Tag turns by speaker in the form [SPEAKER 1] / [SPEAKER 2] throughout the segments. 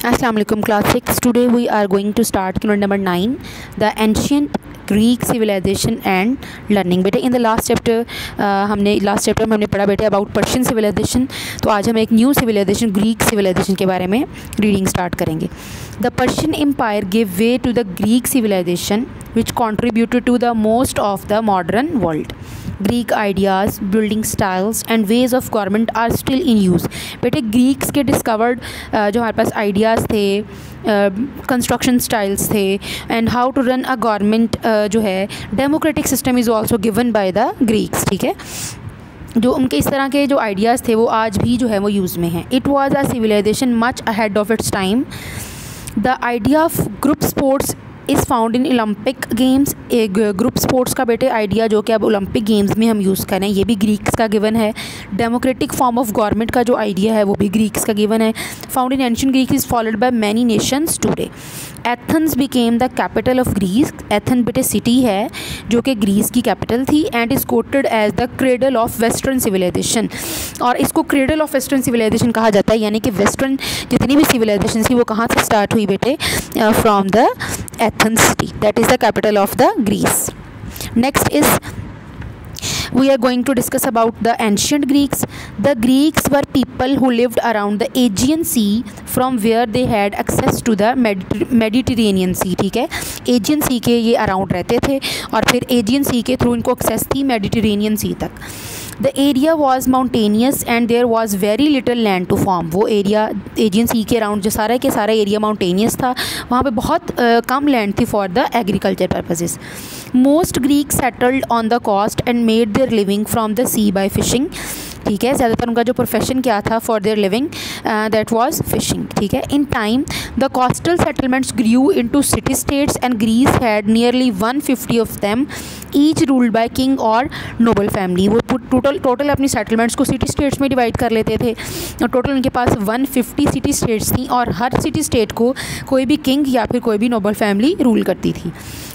[SPEAKER 1] Assalamu alaikum class 6. Today we are going to start unit number 9, the ancient Greek civilization and learning. बेटे in the last chapter में हमने पढ़ा बेटे about Persian civilization. तो आज हम एक new civilization Greek civilization के बारे में reading start करेंगे. The Persian Empire gave way to the Greek civilization which contributed to the most of the modern world. Greek ideas, building styles and ways of government are still in use. बेटे Greeks के discovered जो हमारे पास ideas थे, construction styles थे and how to run a government जो है democratic system is also given by the Greeks. ठीक है, जो उनके इस तरह के जो आइडियाज़ थे वो आज भी जो है वो यूज़ में हैं. It was a civilisation much ahead of its time. The idea of group sports is found in Olympic games. एक ग्रुप स्पोर्ट्स का बेटे आइडिया जो कि अब ओलंपिक गेम्स में हम यूज़ करें, ये भी ग्रीक्स का गिवन है. डेमोक्रेटिक फॉर्म ऑफ गवर्नमेंट का जो आइडिया है वो भी ग्रीक्स का गिवन है. Found in ancient Greek is followed by many nations today. Athens became the capital of Greece. Athens बेटे सिटी है जो कि ग्रीस की कैपिटल थी and is quoted as the cradle of western civilisation. और इसको क्रेडल ऑफ वेस्टर्न सिविलाइजेशन कहा जाता है, यानी कि वेस्टर्न जितनी भी सिविलाइजेशन थी वो कहाँ से स्टार्ट हुई बेटे, from the Athens city, that is the capital of the Greece. Next is we are going to discuss about the ancient Greeks. The Greeks were people who lived around the Aegean Sea, from where they had access to the Mediterranean Sea. ठीक है, Aegean Sea के ये around रहते थे और फिर Aegean Sea के through इनको एक्सेस थी Mediterranean Sea तक. The area was mountainous and there was very little land to farm. वो एरिया एजियन सी के अराउंड जो सारा के सारा एरिया माउंटेनियस था, वहाँ पे बहुत कम लैंड थी for the agriculture purposes. Most Greek settled on the coast and made their living from the sea by fishing. ठीक है, ज़्यादातर उनका जो प्रोफेशन क्या था for their living, that was fishing. ठीक है, in time the coastal settlements grew into city states and Greece had nearly 150 of them, each ruled by king और नोबल फैमिली. वो टोटल अपनी सेटलमेंट्स को सिटी स्टेट्स में divide कर लेते थे और टोटल उनके पास 150 सिटी स्टेट्स थी और हर सिटी स्टेट को कोई भी किंग या फिर कोई भी नोबल फैमिली रूल करती थी.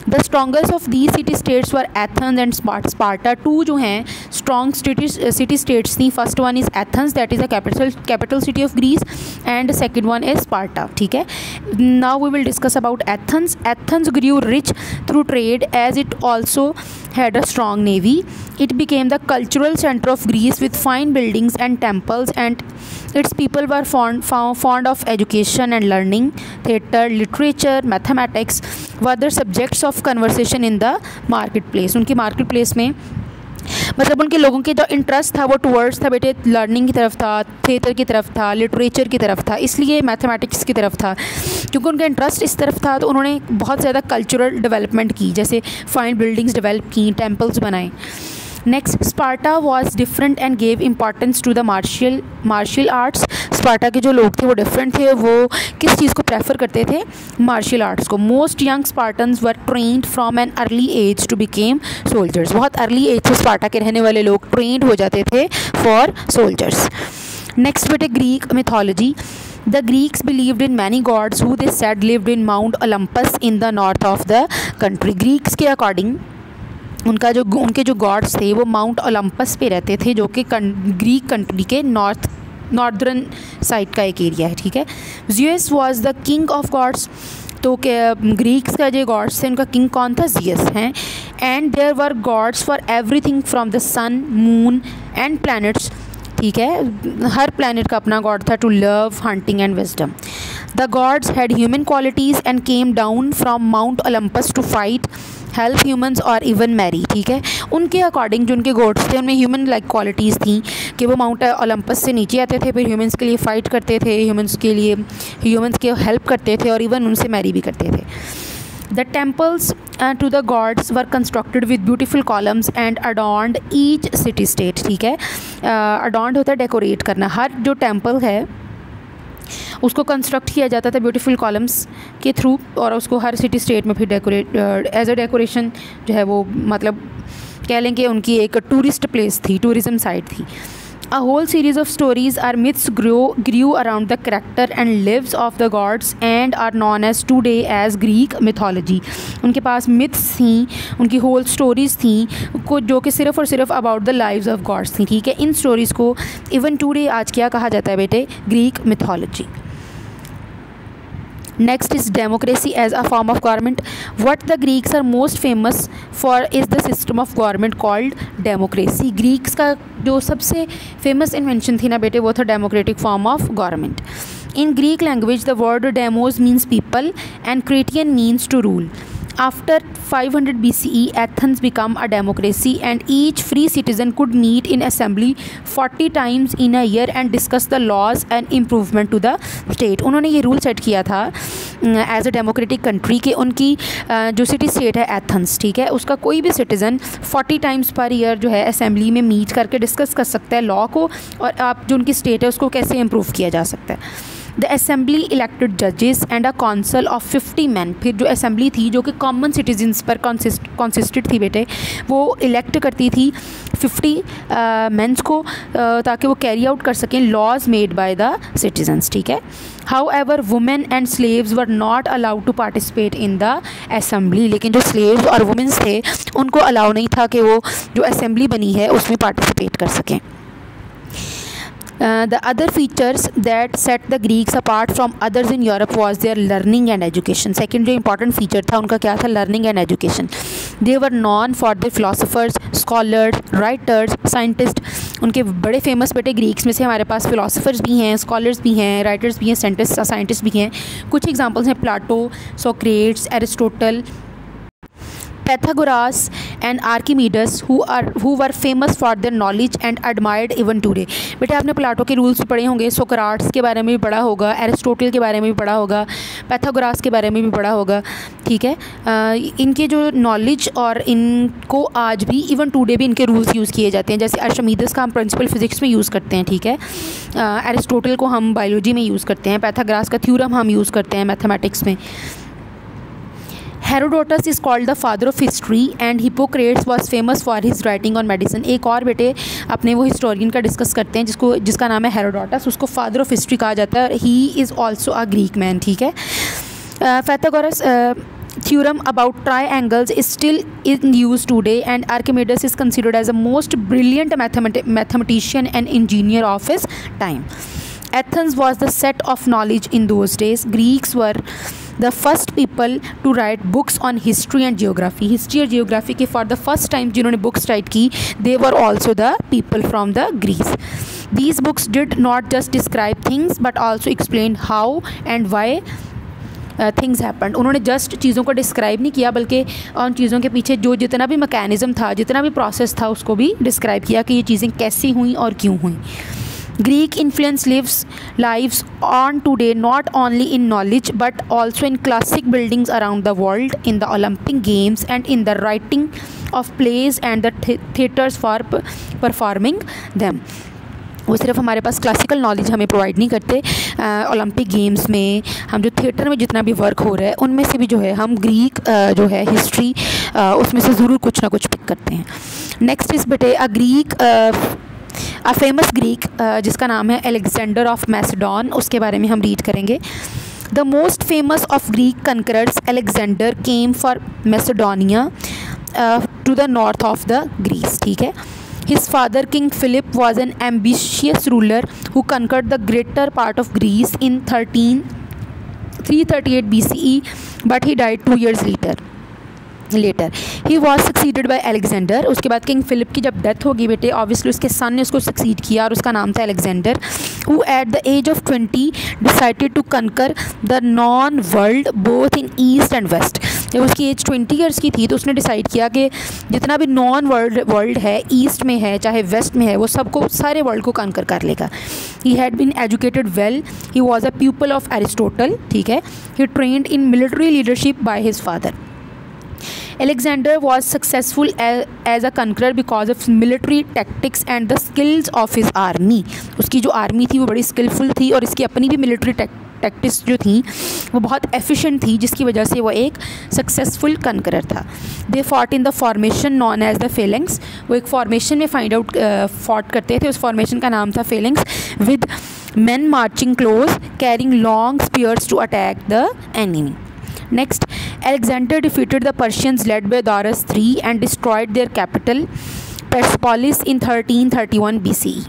[SPEAKER 1] The strongest of these city states were Athens and Sparta. Two जो हैं स्ट्रॉन्ग सिटी स्टेट्स थी. First one is Athens, that is the capital city of Greece, and second one is Sparta. ठीक है, now we will discuss about Athens. Athens grew rich through trade as it also had a strong navy. It became the cultural center of Greece with fine buildings and temples, and its people were fond of education and learning. Theatre, literature, mathematics were the subjects of conversation in the marketplace. उनकी market place में मतलब उनके लोगों के जो interest था वो towards था बेटे लर्निंग की तरफ था, थिएटर की तरफ था, लिटरेचर की तरफ था, इसलिए मैथमेटिक्स की तरफ था. क्योंकि उनका इंटरेस्ट इस तरफ था तो उन्होंने बहुत ज़्यादा कल्चरल डेवलपमेंट की, जैसे फाइन बिल्डिंग्स डेवलप की, टेम्पल्स बनाए. Next, Sparta was different and gave importance to the martial arts. Sparta के जो लोग थे वो डिफरेंट थे, वो किस चीज़ को प्रेफर करते थे, मार्शल आर्ट्स को. Most young Spartans were trained from an early age to became soldiers. बहुत अर्ली एज से स्पार्टा के रहने वाले लोग ट्रेंड हो जाते थे फॉर सोल्जर्स. नेक्स्ट बेटे Greek mythology. The Greeks believed in many gods who they said lived in Mount Olympus in the north of the country. Greeks के अकॉर्डिंग उनके जो गॉड्स थे वो माउंट ओलंपस पे रहते थे, जो कि ग्रीक कंट्री के नॉर्दर्न साइड का एक एरिया है. ठीक है, Zeus was the king of gods. तो ग्रीक्स का जो गॉड्स थे उनका किंग कौन था, ज़ियस हैं. And there were gods for everything from the sun, moon and planets. ठीक है, हर प्लैनेट का अपना गॉड था. To love, hunting and wisdom. The gods had human qualities and came down from Mount Olympus to fight, help humans और even marry. ठीक है, उनके अकॉर्डिंग जो उनके गॉड्स थे उनमें ह्यूमन लाइक क्वालिटीज़ थी कि वो माउंट ओलंपस से नीचे आते थे, फिर ह्यूमंस के लिए फ़ाइट करते थे, ह्यूमंस के हेल्प करते थे और इवन उनसे मैरी भी करते थे. The temples to the gods were constructed with beautiful columns and adorned each city state. ठीक है, adorned होता है डेकोरेट करना. हर जो टेम्पल है उसको कंस्ट्रक्ट किया जाता था ब्यूटीफुल कॉलम्स के थ्रू और उसको हर सिटी स्टेट में फिर डेकोरेट एज अ डेकोरेशन जो है वो मतलब कह लें कि उनकी एक टूरिस्ट प्लेस थी, टूरिज़म साइट थी. A whole series of stories or myths grew around the character and lives of the gods and are known as today as Greek mythology. उनके पास myths थी, उनकी whole stories थी को जो कि सिर्फ़ और सिर्फ about the lives of gods थी. ठीक है, इन stories को even today आज क्या कहा जाता है बेटे, Greek mythology. Next is democracy as a form of government. What the Greeks are most famous for is the system of government called democracy. Greeks का जो सबसे famous invention थी ना बेटे वो था democratic form of government. In Greek language the word demos means people and Cretan means to rule. After 500 BCE, Athens became a democracy and each free citizen could meet in assembly 40 times in a year and discuss the laws and improvement to the state. उन्होंने ये rule set किया था as a democratic country कि उनकी जो city state है Athens, ठीक है, उसका कोई भी सिटीज़न 40 टाइम्स पर ईयर जो है असेंबली में मीट करके डिस्कस कर सकता है लॉ को और आप जो उनकी स्टेट है उसको कैसे इम्प्रूव किया जा सकता है. द असेंबली इलेक्टेड जजेस and a council of 50 man. फिर जो असेंबली थी जो कि कॉमन सिटीजन्स पर कॉन्सिस्टेड थी बेटे, वो इलेक्ट करती थी 50 मैंस को ताकि वो कैरी आउट कर सकें laws made by the citizens, ठीक है. However women and slaves were not allowed to participate in the assembly. लेकिन जो स्लेव्स और वुमेन्स थे उनको अलाउ नहीं था कि वो जो असेंबली बनी है उसमें पार्टिसिपेट कर सकें. The other features that set the Greeks apart from others in Europe was their learning and education. Second जो important feature था उनका क्या था? learning and education. They were known for their philosophers, scholars, writers, scientists. उनके बड़े famous बेटे Greeks में से हमारे पास philosophers भी हैं, scholars भी हैं, writers भी हैं, scientists भी हैं. कुछ examples हैं Plato, Socrates, Aristotle, Pythagoras and Archimedes who were famous for their knowledge and admired even today. बेटे आपने प्लाटो के रूल्स पढ़े होंगे, सोक्राट्स के बारे में भी पढ़ा होगा, एरिस्टोटल के बारे में भी पढ़ा होगा, पैथागोरास के बारे में भी पढ़ा होगा, ठीक है. इनके जो नॉलेज और इनको आज भी इवन टुडे भी इनके रूल्स यूज़ किए जाते हैं. जैसे आर्किमिडीज का हम प्रिंसिपल फिजिक्स में यूज़ करते हैं, ठीक है. एरिस्टोटल को हम बायोलॉजी में यूज़ करते हैं, पैथागोरास का थ्योरम हम यूज़ करते हैं मैथमेटिक्स में. Herodotus is called the father of history and Hippocrates was famous for his writing on medicine. एक और बेटे अपने वो हिस्टोरियन का डिस्कस करते हैं जिसका नाम है हेरोडोटस, उसको फादर ऑफ हिस्ट्री कहा जाता है. He is also a Greek man, ठीक है. Pythagoras theorem about triangles is still in use today and Archimedes is considered as the most brilliant mathematician and engineer of his time. Athens was the set of knowledge in those days. Greeks were the first people to write books on history and geography. History और geography के for the first time जिन्होंने books write की, they were also the people from the Greece. These books did not just describe things but also explained how and why things happened. उन्होंने just चीज़ों को describe नहीं किया बल्कि उन चीज़ों के पीछे जो जितना भी मैकेनिज़्म था, जितना भी प्रोसेस था, उसको भी डिस्क्राइब किया कि ये चीज़ें कैसी हुई और क्यों हुई. Greek influence lives on today not only in knowledge but also in classic buildings around the world, in the Olympic Games and in the writing of plays and the theatres for performing them. वो सिर्फ हमारे पास classical knowledge हमें provide नहीं करते, Olympic games में हम जो theatre में जितना भी वर्क हो रहा है उनमें से भी जो है हम ग्रीक जो है हिस्ट्री उसमें से ज़रूर कुछ ना कुछ पिक करते हैं. नेक्स्ट इस बेटे अ फेमस ग्रीक जिसका नाम है अलेक्जेंडर ऑफ मैसेडोन, उसके बारे में हम रीड करेंगे. The most famous of Greek conquerors Alexander came for Macedonia to the north of the Greece, ठीक है. His father King Philip was an ambitious ruler who conquered the greater part of Greece in 338 BCE, but he died 2 years later. He was succeeded by Alexander. उसके बाद king Philip की जब death होगी बेटे, obviously उसके सन ने उसको succeed किया और उसका नाम था Alexander, who at the age of 20 decided to conquer the known world both in east and west. जब उसकी एज 20 ईयर्स की थी तो उसने डिसाइड किया कि जितना भी नॉन वर्ल्ड है, ईस्ट में है चाहे वेस्ट में है, वो सबको सारे वर्ल्ड को कॉन्कर कर लेगा. He had been educated well, he was a pupil of Aristotle, ठीक है. He trained in military leadership by his father. Alexander was successful as a conqueror because of military tactics and the skills of his army. उसकी जो army थी वो बड़ी skilful थी और इसकी अपनी भी मिलिट्री टैक्टिक्स जो थी वो बहुत एफिशिएंट थी, जिसकी वजह से वो एक सक्सेसफुल कनकरर था. They fought in the formation known as the phalanx. वो एक फॉर्मेशन में फाइंड आउट फॉट करते थे, उस फॉर्मेशन का नाम था Fehling's, with men marching close carrying long spears to attack the enemy. Next, Alexander defeated the Persians led by Darius III and destroyed their capital Persepolis in 1331 BCE.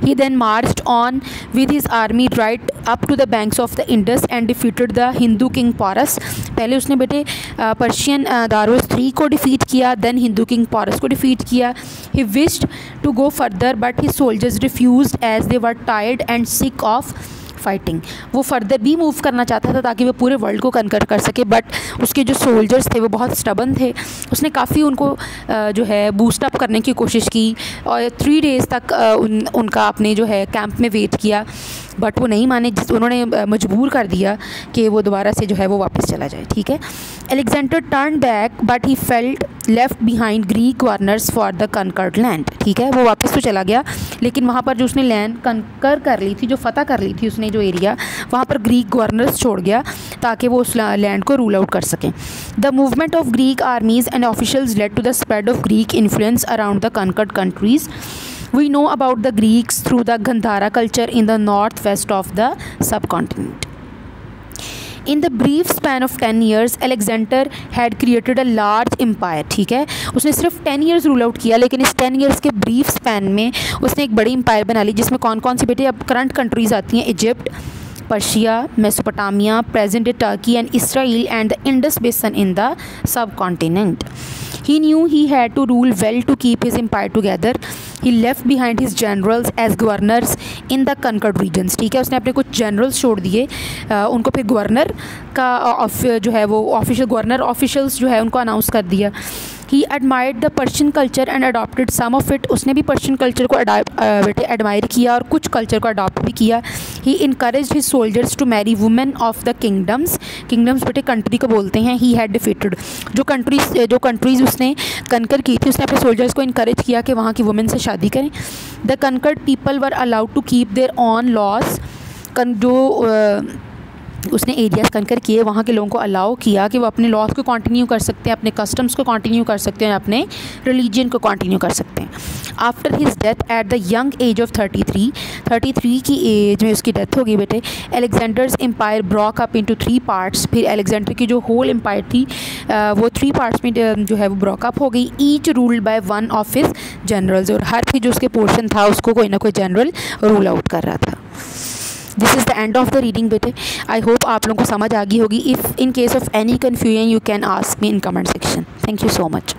[SPEAKER 1] He then marched on with his army right up to the banks of the Indus and defeated the Hindu king Porus. पहले उसने बेटे Persian दारोस III को defeat किया, then Hindu king porous को defeat किया. He wished to go further but his soldiers refused as they were tired and sick of fighting. वो further भी move करना चाहता था ताकि वो पूरे वर्ल्ड को कनकर कर सके, बट उसके जो सोल्जर्स थे वो बहुत स्टबन थे. उसने काफ़ी उनको जो है बूस्ट अप करने की कोशिश की और 3 डेज़ तक उनका अपने जो है कैंप में वेट किया, बट वो नहीं माने. उन्होंने मजबूर कर दिया कि वो दोबारा से जो है वो वापस चला जाए. ठीक है. Alexander turn back but he felt left behind Greek governors for the conquered land. ठीक है. वो वापस तो चला गया, लेकिन वहाँ पर जो उसने लैंड कनकर कर ली थी, जो फ़तह कर ली थी उसने जो एरिया, वहाँ पर ग्रीक गवर्नर्स छोड़ गया ताकि वो उस लैंड को रूल आउट कर सकें. The movement of Greek armies and officials led to the spread of Greek influence around the conquered countries. We know about the Greeks through the Gandhara culture in the northwest of the subcontinent. In the brief span of 10 years, Alexander had created a large empire. ठीक है. उसने सिर्फ 10 years rule out किया, लेकिन इस 10 years के brief span में उसने एक बड़ी एम्पायर बना ली, जिसमें कौन कौन सी बेटे अब करंट कंट्रीज़ आती हैं. Egypt, Persia, Mesopotamia, present day Turkey and Israel and the Indus basin in the subcontinent. He knew he had to rule well to keep his empire together. He left behind his generals as governors in the conquered regions. ठीक है. उसने अपने कुछ generals छोड़ दिए, उनको फिर governor का जो है वो ऑफिशियल गवर्नर ऑफिशियल्स जो है उनको अनाउंस कर दिया. He admired the Persian culture and adopted some of it. उसने भी पर्शियन कल्चर को बेटे एडमायर किया और कुछ कल्चर को अडॉप्ट भी किया. He encouraged his soldiers to marry women of the kingdoms. Kingdoms बेटे कंट्री को बोलते हैं. He had defeated. जो कंट्रीज़ उसने कनकर की थी, उसने अपने सोल्जर्स को इनकरेज किया कि वहाँ की वुमेन से शादी करें. The conquered people were allowed to keep their own laws. जो उसने एरियाज़ कनकर किए, वहाँ के लोगों को अलाउ किया कि वो अपने लॉज को कंटिन्यू कर सकते हैं, अपने कस्टम्स को कंटिन्यू कर सकते हैं, अपने रिलीजन को कंटिन्यू कर सकते हैं. After his death at the young age of 33 की एज में उसकी डेथ हो गई बेटे. Alexander's empire broke up into 3 parts. फिर अलेक्जेंडर की जो होल एम्पायर थी वो 3 पार्ट्स में जो है वो ब्रॉक अप हो गई. Each ruled by one of his generals. और हर भी जो उसके पोर्शन था उसको कोई ना कोई जनरल रूल आउट कर रहा था. This is the end of the reading बेटे. आई होप आप लोगों को समझ आ गई होगी. If in case of any confusion you can ask me in comment section. Thank you so much.